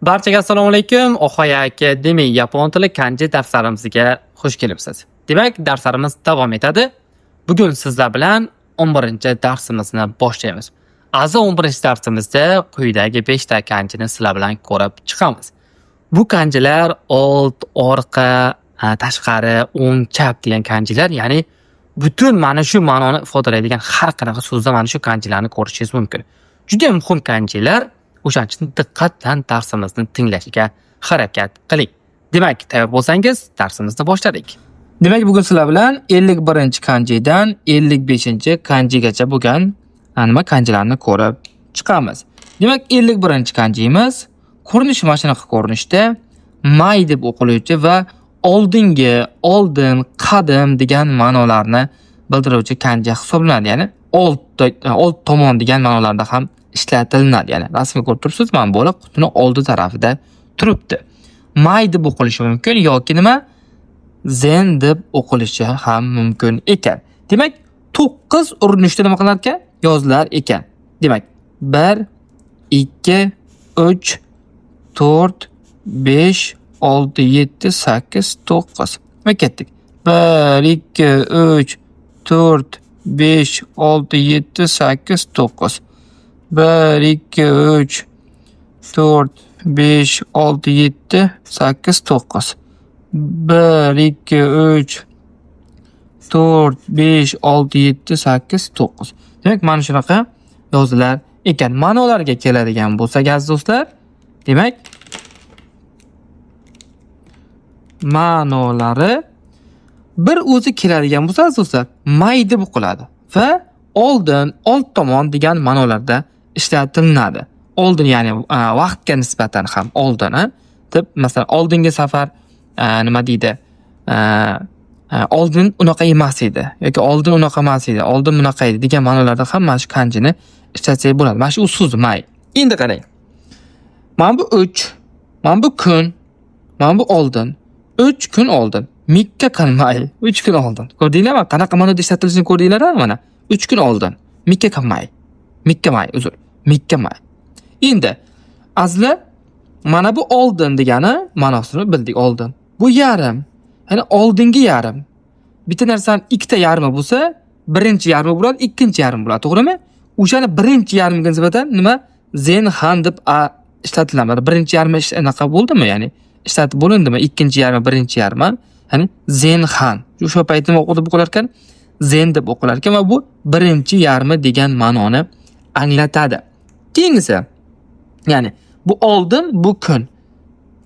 Barchaga assalomu alaykum. Ohoya Academy yapon tili kanji darslarimizga xush kelibsiz. Demak, darslarimiz davom etadi. Bugun sizlar bilan 11-darsimizni boshlaymiz. Aziz 11-darsimizda quyidagi 5 ta kanjini sizlar bilan ko'rib chiqamiz. Bu kanjilar old, orqa, tashqari, o'ng, chap degan kanjilar, ya'ni butun mana shu ma'noni ifodalaydigan har qanaqa so'zda mana shu kanjilarni ko'rishingiz mumkin. Juda muhim kanjilar. O'shaning uchun diqqat bilan darsimizni tinglashga harakat qiling. Demak, tayyor bo'lsangiz, darsimizni boshladik. Demak, bugun sizlar bilan 51-kanjidan 55-kanjigacha bo'lgan kanjilarni ko'rib chiqamiz. Demak, 51-kanjimiz ko'rinishi mana shunaqa ko'rinishda may deb o'qiluvchi va oldingi, oldin, qadim degan ma'nolarni bildiruvchi kanji hisoblanadi. Ya'ni old tomon degan ma'nolarda ham ishlatiladi. Ya'ni rasmga ko'rib turibsiz, mana bola qutini oldi tarafida turibdi. May deb o'qilishi mumkin yoki nima? Zen deb o'qilishi ham mumkin ekan. Demak, 9 urinishda nima qilar ekan? Yozilar ekan. Demak, 1 2 3 4 5 6 7 8 9. Va ketdik. 1 2 3 4 5 6 7 8 9. 1 2 3 4 5 6 7 8 9. 1 2 3 4 5 6 7 8 9. Demak, mana shunaqa yozilar ekan. Ma'nolarga keladigan bo'lsak, aziz do'stlar, demak, ma'nolari bir o'zi keladigan bo'lsa, aziz do'stlar, may deb o'qiladi va oldin, old tomon degan ma'nolarda ishlatiladi. Oldin, ya'ni vaqtga nisbatan ham oldin deb, masalan, oldingi safar nima deydi? Oldin unaqa emas edi yoki oldin unaqa emas edi, oldin bunaqa edi degan ma'nolarda ham mana shu kanjini ishlatsak bo'ladi. Mana shu so'z may. Endi qarang. Mana bu 3, mana bu kun, mana bu oldin. 3 kun oldin. Mikka kun may. 3 kun oldin. Ko'rdinglarmi? Qanaqa ma'noda ishlatilishini ko'rdinglar-a? Mana 3 kun oldin. Mikka kun may. Mikka may, uzr. Mikka may. Endi azizlar, mana bu oldin degani ma'nosini bildik, oldin. Bu yarim. Ya'ni oldingi yarim. Bitta narsani ikkita yarmi bo'lsa, birinchi yarmi bo'ladi, ikkinchi yarmi bo'ladi, to'g'rimi? O'shani birinchi yarmiga nisbatan nima? Zen han deb ishlatiladi. Birinchi yarmi anaqa bo'ldimi? Ya'ni ishlatib bo'lindimi? Ikkinchi yarmi, birinchi yarmi. Ya'ni zen han. O'sha paytda nima o'qib o'qilar ekan? Zen deb o'qilar ekan va bu birinchi yarmi degan ma'noni anglatadi. Keyingisi, ya'ni bu oldin, bu kun.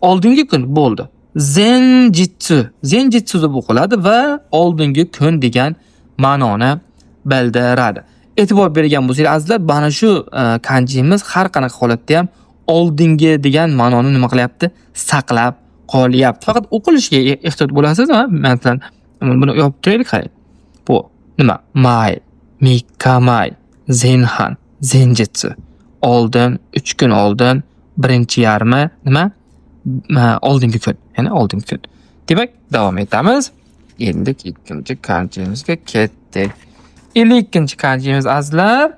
Oldingi kun bo'ldi. Zenjitsu. Zenjitsu deb o'qiladi va oldingi kun degan ma'noni bildiradi. E'tibor bergan bo'lsangiz, azizlar, mana shu kanjimiz har qanaqa holatda ham oldingi degan ma'noni nima qilyapti? Saqlab qolyapti. Faqat o'qilishiga ehtiyot bo'lasiz. Masalan, buni yopib turaylik, qarang. Bu nima? May, mikamay, zenhan, zenjitsu. Oldin, 3 kun oldin, birinchi yarmi nima? Oldingi kun, ya'ni oldingi kun. Demak, davom etamiz. Endi ikkinchi kanjimizga ketdik. 52-kanjimiz, azizlar,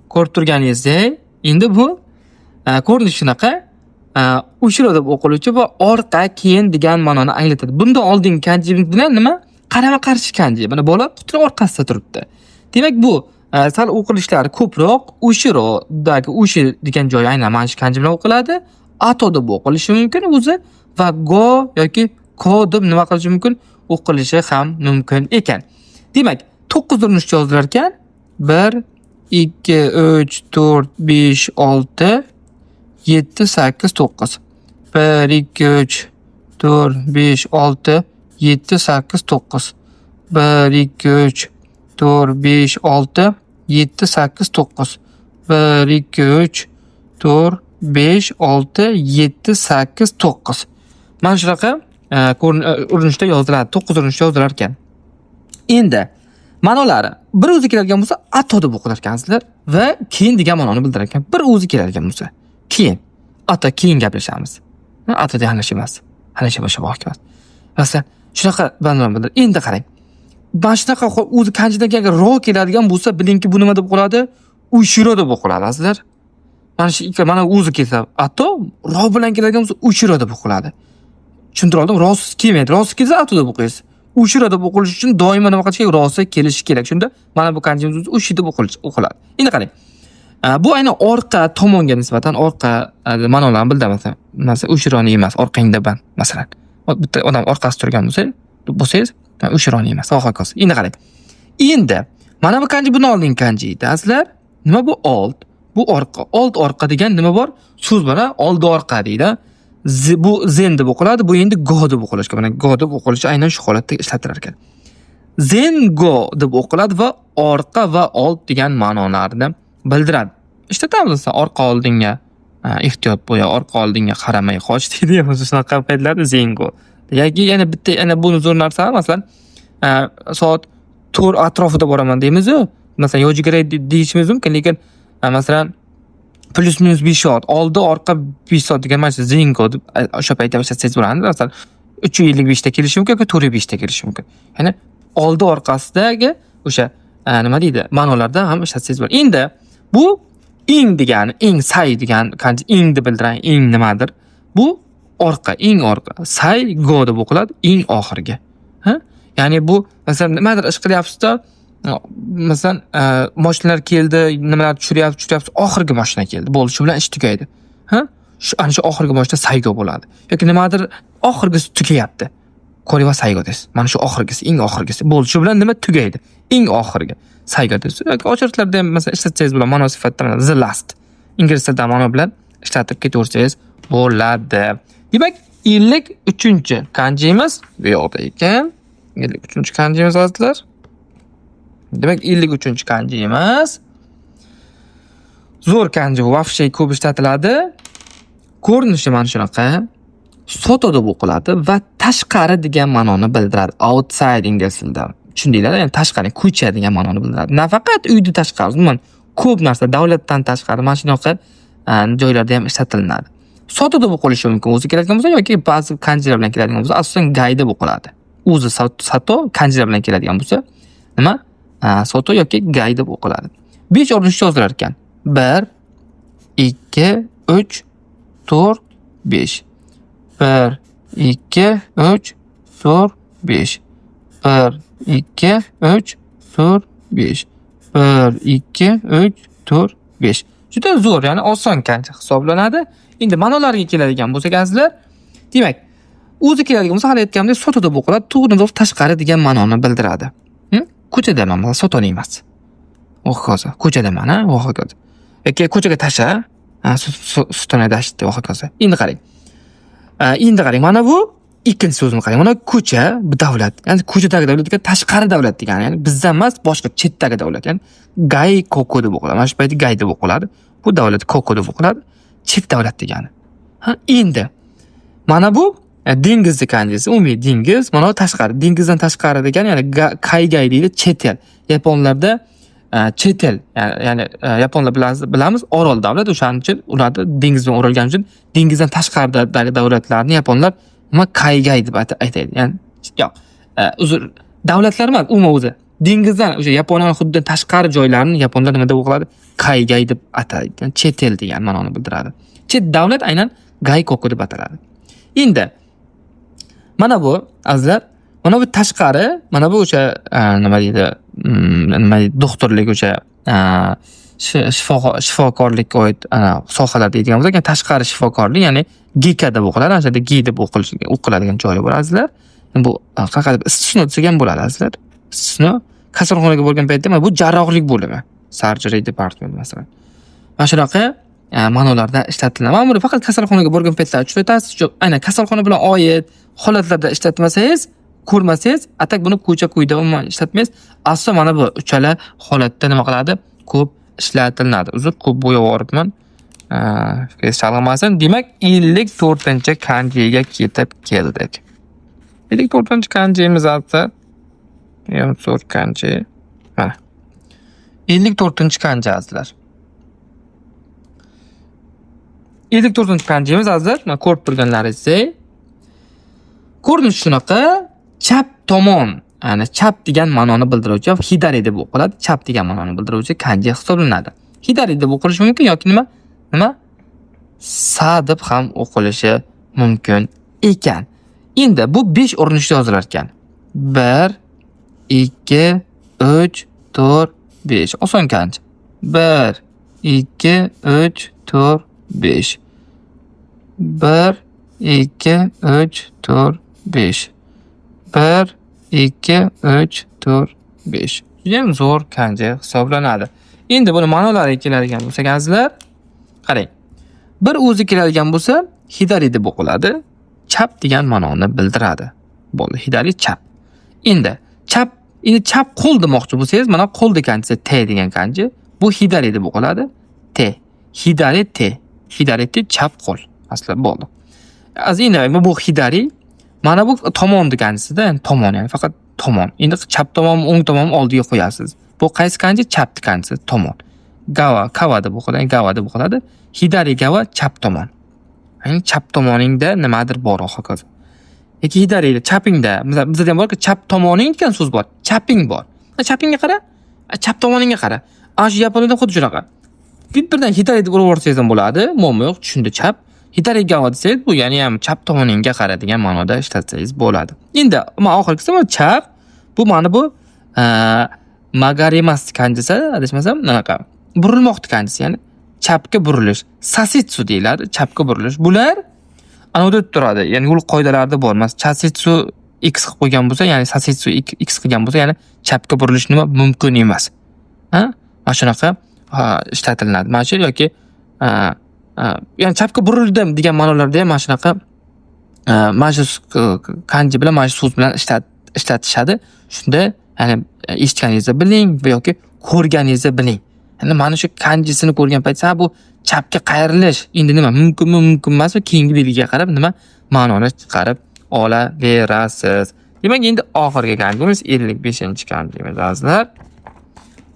ko'rib turganingizdek, endi bu ko'rinishi shunaqa, ushiro deb o'qiluvchi va orqa, keyin degan ma'noni anglatadi. Bunda oldingi kanjimiz bilan nima? Qarama-qarshi kanji. Mana bola qutini orqasida turibdi. Demak, bu sal o'qilishlari ko'proq ushirodagi ushi degan joyi aynan mana shu kanji bilan o'qiladi. Ato deb o'qilishi mumkin o'zi va go yoki ko deb nima qilishi mumkin? O'qilishi ham mumkin ekan. Demak, 9 urinishda yozilar ekan. 1 2 3 4 5 6 7 8 9. 1 2 3 4 5 6 7 8 9. 1 2 3 4 5 6 7 8 9. 1 2 3 4 5 6 7 8 9. Mana shunaqa urinishda yoziladi, 9 urinishda yozilar ekan. Endi ma'nolari bir o'zi keladigan bo'lsa, ato deb o'qilar ekansizlar va keyin degan ma'noni bildirar ekan. Bir o'zi keladigan bo'lsa, keyin, ato keyin gaplashamiz. Ato degan halish emas. Halish boshqa emas. Masalan, shunaqa ma'noni bildir. Endi qarang. Mana shunaqa o'zi kanjidan kelgan ro keladigan bo'lsa, bilingki bu nima deb o'qiladi? Ushiro deb o'qiladi, azizlar. Mana shu ikki mana o'zi kelsa, ato ro bilan keladigan bo'lsa ushiro deb o'qiladi. Tushuntira oldim? Ro'siz kelmaydi. Ro'siz kelsa ato deb o'qiysiz. Ushiro deb o'qilish uchun doimo nima qilish kerak? Ro'si kelishi kerak. Shunda mana bu kanjimiz o'zi ushi deb o'qiladi. Endi qarang. Bu aynan orqa tomonga nisbatan orqa ma'nolarni bildiradi. Masalan, ushironi emas, orqangda ban, masalan. Bitta odam orqasi turgan bo'lsangiz, ushironi emas, va hokazo. Endi qarang. Endi mana bu kanji buni oldingi kanji edi. Azlar, nima bu old? Bu orqa. Old orqa degan nima bor? So'z bor, oldi orqa deydi. Bu zen deb o'qiladi, bu endi go deb o'qilishi. Mana go deb o'qilishi aynan shu holatda ishlatilar ekan. Zen go deb o'qiladi va orqa va old degan ma'nolarni bildiradi. Ishlatamiz orqa oldinga ehtiyot bo'ya, orqa oldinga qaramay qoch deydi. Shunaqa paytlarda zen go. Yoki yana bitta buni zo'r narsa, masalan, soat 4 atrofida boraman deymiz-ku. Masalan, yojigaray deyishimiz mumkin, lekin masalan plus minus 5 soat, oldi orqa 5 soat degan mana shu zengo deb o'sha paytda ishlatsangiz bo'ladi. Masalan, 355 da kelishi mumkin yoki 405 da kelishi mumkin. Ya'ni oldi orqasidagi o'sha nima deydi, ma'nolarda ham ishlatsangiz bo'ladi. Endi bu ing degani, ing say degan kanji ing deb bildiradi. Ing nimadir? Bu orqa, ing orqa. Say go deb o'qiladi, ing oxirgi. Ya'ni bu masalan nimadir ish qilyapsiz-da, masalan, mashinalar keldi, nimalar tushiryapsiz, oxirgi mashina keldi. Bo'ldi, shu bilan ish tugaydi. Ana shu oxirgi mashina saygo bo'ladi. Yoki nimadir oxirgisi tugayapti. Ko'riva saygo deysiz. Mana shu oxirgisi, eng oxirgisi. Bo'ldi, shu bilan nima tugaydi? Eng oxirgi. Saygo deysiz. Yoki ochiqlarda ham masalan ishlatsangiz bo'ladi, ma'no sifatida the last. Ingliz tilida ma'no bilan ishlatib ketaversangiz bo'ladi. Demak, 53-kanjimiz bu yoqda ekan. 53-kanjimiz azizlar. Demak, 53-kanjimiz zo'r kanji bu, vafshay ko'p ishlatiladi. Ko'rinishi mana shunaqa. Soto deb o'qiladi va tashqari degan ma'noni bildiradi. Outside ingliz tilida. Tushundinglar? Ya'ni tashqari, ko'cha degan ma'noni bildiradi. Nafaqat uyda tashqari, umuman ko'p narsa davlatdan tashqari mana shunaqa joylarda ham ishlatilinadi. Soto deb o'qilishi mumkin o'zi keladigan bo'lsa yoki ba'zi kanjilar bilan keladigan bo'lsa, asosan gay deb o'qiladi. O'zi sato kanjilar bilan keladigan bo'lsa, nima? Soto yoki gay deb o'qiladi. 5 o'rnish yozilar ekan. 1 2 3 4 5. 1 2 3 4 5. 1 2 3 4 5. 1 2 3 4 5. Juda zo'r, ya'ni oson kanji hisoblanadi. Endi ma'nolarga keladigan bo'lsak, azizlar, demak, o'zi keladigan bo'lsa, hali aytganimdek, soto deb o'qiladi, to'g'ri tashqari degan ma'noni bildiradi. Ko'chadaman, mana soton emas. Hokazo, ko'chadaman, hokazo. Yoki ko'chaga tasha, sutona dashti, hokazo. Endi qarang, mana bu ikkinchi so'zni qarang. Mana ko'cha, bu davlat. Ya'ni ko'chadagi davlatga tashqari davlat degani, ya'ni bizdan emas, boshqa chetdagi davlat. Ya'ni gay koko deb o'qiladi. Mana shu paytda gay deb o'qiladi. Bu davlat koko deb o'qiladi. Chet davlat degani. Endi mana bu dengizni kanjisi, umumiy dengiz, mana tashqari, dengizdan tashqari degani, ya'ni kaygay deydi, chet el. Yaponlarda chet el, ya'ni yaponlar bilamiz, orol davlat, o'shaning uchun ularda dengiz bilan o'ralgani uchun dengizdan tashqaridagi davlatlarni yaponlar nima kaygay deb aytadi. Ya'ni yo'q, uzr, davlatlar emas, umuman o'zi dengizdan o'sha Yaponiyaning huddidan tashqari joylarini yaponlar nima deb o'qiladi? Kaygay deb ataydi. Ya'ni chet el degan ma'noni bildiradi. Chet davlat aynan gaikoku deb ataladi. Endi mana bu azizlar, mana bu tashqari, mana bu o'sha nima deydi, doktorlik o'sha shifokorlikka oid sohalar deydigan bo'lsak, tashqari shifokorlik, ya'ni gika deb o'qiladi. O'shada gi deb o'qiladigan joyi bor azizlar. Bu qanaqadir istisno desak ham bo'ladi azizlar. Istisno kasalxonaga borgan paytda bu jarrohlik bo'limi, surgery department masalan. Mana shunaqa ma'nolarda ishlatiladi. Mana buni faqat kasalxonaga borgan paytda uchratasiz. Aynan kasalxona bilan oid holatlarda ishlatmasangiz, ko'rmasangiz, atak buni ko'cha-ko'yda umuman ishlatmaysiz. Aslo mana bu uchala holatda nima qiladi? Ko'p ishlatiladi. Uzr, ko'p bo'yavoribman. Chalg'amasin. Demak, 54-kanjiga ketib keldik. 54-kanjimiz albatta zo'r kanji. Mana. 54-kanji azizlar. 54-kanjimiz azizlar, mana ko'rib turganlaringizdek. Ko'rinish shunaqa, chap tomon, ya'ni chap degan ma'noni bildiruvchi, hidari deb o'qiladi. Chap degan ma'noni bildiruvchi kanji hisoblanadi. Hidari deb o'qilishi mumkin yoki nima? nima? Sa deb ham o'qilishi mumkin ekan. Endi bu 5 urinishda yozilar ekan. 1 2 3 4 5. Oson kancha. 1 2 3 4 5. 1 2 3 4 5. 1 2 3 4 5. Judayam zo'r kancha hisoblanadi. Endi buni ma'nolariga keladigan bo'lsak, azizlar, qarang. Bir o'zi keladigan bo'lsa, hidari deb o'qiladi. Chap degan ma'noni bildiradi. Bo'ldi, hidari chap. Endi chap qo'l demoqchi bo'lsangiz, mana qo'l degancha T degan kanji. Bu hidari deb o'qiladi. T. Hidari T. Hidari T chap qo'l. Asli bo'ldi. Endi bu hidari mana bu tomon degansida, ya'ni tomon, ya'ni faqat tomon. Endi chap tomon, o'ng tomon oldiga qo'yasiz. Bu qaysi kanji? Chap degansi tomon. Kava deb o'qiladi, gava deb o'qiladi. Hidari gava chap tomon. Ya'ni chap tomoningda nimadir bor hokazo. Yoki hidari chapingda, bizda ham borki, chap tomoning degan so'z bor. Chaping bor. Chapingga qara, chap tomoningga qara. Ana shu yaponiyada xuddi shunaqa. Birdan hidari deb urib ham bo'ladi. Muammo yo'q, tushunda chap. Hidari gava desangiz, bu ya'ni ham chap tomoningga qara degan ma'noda ishlatsangiz bo'ladi. Endi oxirgisi chap. Bu ma'no bu magarimas kanjisi, adashmasam, anaqa burilmoqni kanjisi, ya'ni chapga burilish. Sasitsu deyiladi, chapga burilish. Bular anoda turadi. Ya'ni yo'l qoidalarida bor. Masalan, sasitsu x qilib qo'ygan bo'lsa, ya'ni sasitsu x qilgan bo'lsa, ya'ni chapga burilish nima mumkin emas. Mana shunaqa ishlatiladi. Mana shu yoki ya'ni chapga burildim degan ma'nolarda ham mana shunaqa mana shu kanji bilan, mana shu so'z bilan ishlatishadi. Shunda ya'ni eshitganingizni biling yoki ko'rganingizni biling. Ya'ni mana shu kanjisini ko'rgan paytda bu chapga qayrilish endi nima mumkinmi, mumkin emasmi, keyingi belgiga qarab nima ma'noni chiqarib olaverasiz. Demak, endi oxirgi kanjimiz 55-kanjimiz azizlar.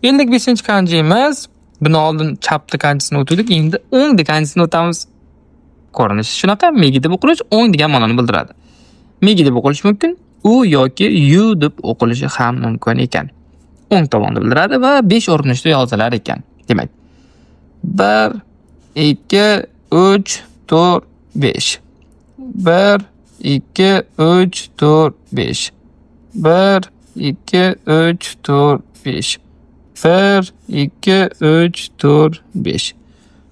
55-kanjimiz buni oldin chapni kanjisini o'tdik, endi o'ng kanjisini o'tamiz. Ko'rinishi shunaqa, megi deb o'qilish o'ng degan ma'noni bildiradi. Megi deb o'qilish mumkin, u yoki yu deb o'qilishi ham mumkin ekan. O'ng tomonni bildiradi va 5 urinishda yozilar ekan. Demak, 1 2 3 4 5. 1 2 3 4 5. 1 2 3 4 5. 1 2 3 4 5.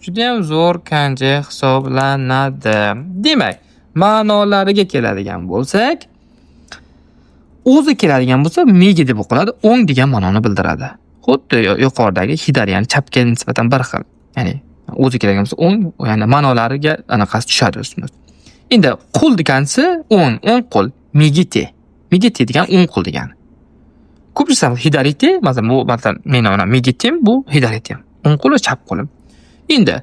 Judayam zo'r kanji hisoblanadi. Demak, ma'nolariga keladigan bo'lsak, o'zi keladigan bo'lsa, megi deb o'qiladi, o'ng degan ma'noni bildiradi. Xuddi yuqoridagi hidari, ya'ni chapga nisbatan bir xil. Ya'ni o'zi keladigan bo'lsa, o'ng, ya'ni ma'nolariga anaqasi tushadi o'zimiz. Endi qo'l degansi o'ng qo'l, megite. Megite degan o'ng qo'l degani. Ko'pchilik hidarite, masalan, bu masalan men megitem, bu hidaritem. O'ng qo'l va chap qo'lim. Endi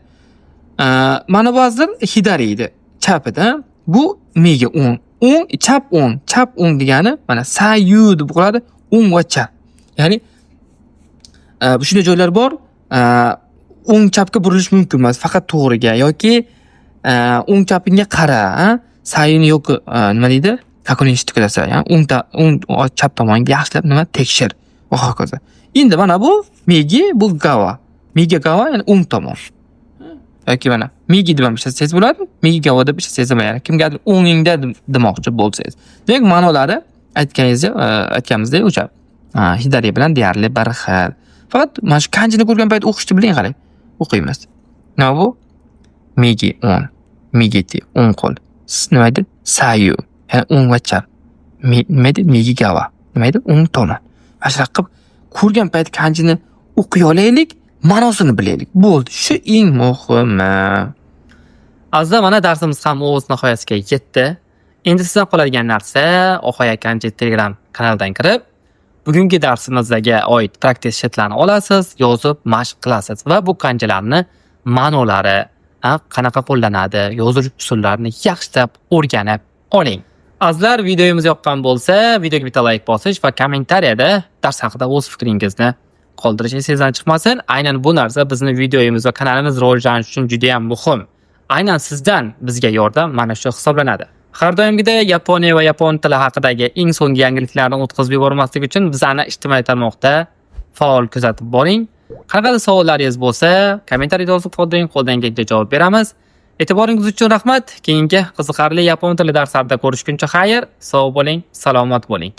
mana ba'zilar hidari edi, chapida, bu megi o'ng. Chap o'ng degani mana sayu deb o'qiladi, o'ng va chap. Ya'ni shunday joylar bor, o'ng chapga burilish mumkin emas, faqat to'g'riga yoki o'ng chapingga qara, sayini yoki nima deydi? Kakuni ishtiklasa, ya'ni o'ng chap tomonga yaxshilab nima tekshir va hokazo. Endi mana bu megi, bu gava. Megi gava, ya'ni o'ng tomon. Yoki mana megi deb ham ishlatsangiz bo'ladi, megi gava deb ishlatsangiz ham bo'ladi. Kimgadir o'ngingda demoqchi bo'lsangiz. Demak, ma'nolari aytganimizdek o'sha hidari bilan deyarli bir xil. Faqat mana shu kanjini ko'rgan payt o'qishni biling, qarang. O'qiymiz. Nima bu? Megi o'ng, megiti o'ng qo'l. Nima edi? Sayu, ya'ni o'ng va chap. Nima edi? Megi gava. Nima edi? O'ng tomon. Mana shu qilib ko'rgan payt kanjini o'qiy olaylik, ma'nosini bilaylik. Bo'ldi. Shu eng muhimi. Azizlar, mana darsimiz ham o'z nihoyasiga yetdi. Endi sizdan qoladigan narsa Oxoya Kanji Telegram kanalidan kirib, bugungi darsimizga oid praktik shetlarni olasiz, yozib mashq qilasiz va bu kanjilarni ma'nolari, qanaqa qo'llanadi, yozish usullarini yaxshilab o'rganib oling. Azizlar, videomiz yoqqan bo'lsa, videoga bitta like bosish va kommentariyada dars haqida o'z fikringizni qoldirish esingizdan chiqmasin. Aynan bu narsa bizni videomiz va kanalimiz rivojlanishi uchun juda ham muhim. Aynan sizdan bizga yordam mana shu hisoblanadi. Har doimgidek Yaponiya va yapon tili haqidagi eng so'nggi yangiliklarni o'tkazib yubormaslik uchun bizani ijtimoiy tarmoqda faol kuzatib boring. Qanaqadir savollaringiz bo'lsa, kommentariyda yozib qoldiring, qo'ldan kelgancha javob beramiz. E'tiboringiz uchun rahmat. Keyingi qiziqarli yapon tili darslarida ko'rishguncha xayr, sog' bo'ling, salomat bo'ling.